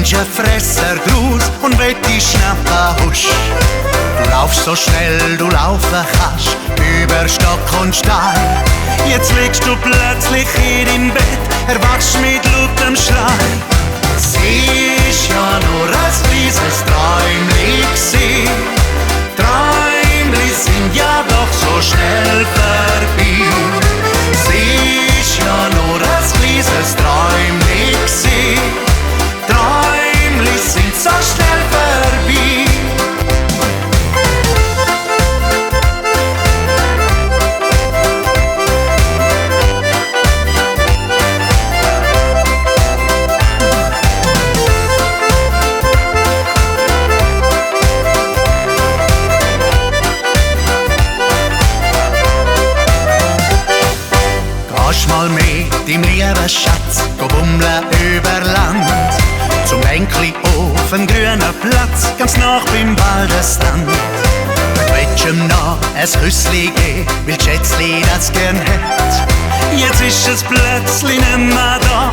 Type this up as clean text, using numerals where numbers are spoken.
Menschenfresser Gruß und will dich schnappen, husch. Du laufst so schnell, du laufen kannst, über Stock und Stein. Jetzt liegst du plötzlich in deinem Bett, erwachst mit lautem Schrei. Sie ist ja nur ein kleines Träumli gsi. Träumli sind ja doch so schnell vorbei. Sie ist ja nur ein kleines Träumli gsi. Träumli sind so schnell vorbei. Gehst mal mit deinem lieben Schatz, go bummeln über Land. Zum Enkli auf dem grünen Platz, ganz nach beim Waldesrand. Dort willst du ihm noch ein Küssli geben, weil Schätzli das gern hat. Jetzt ist es plötzlich nicht mehr da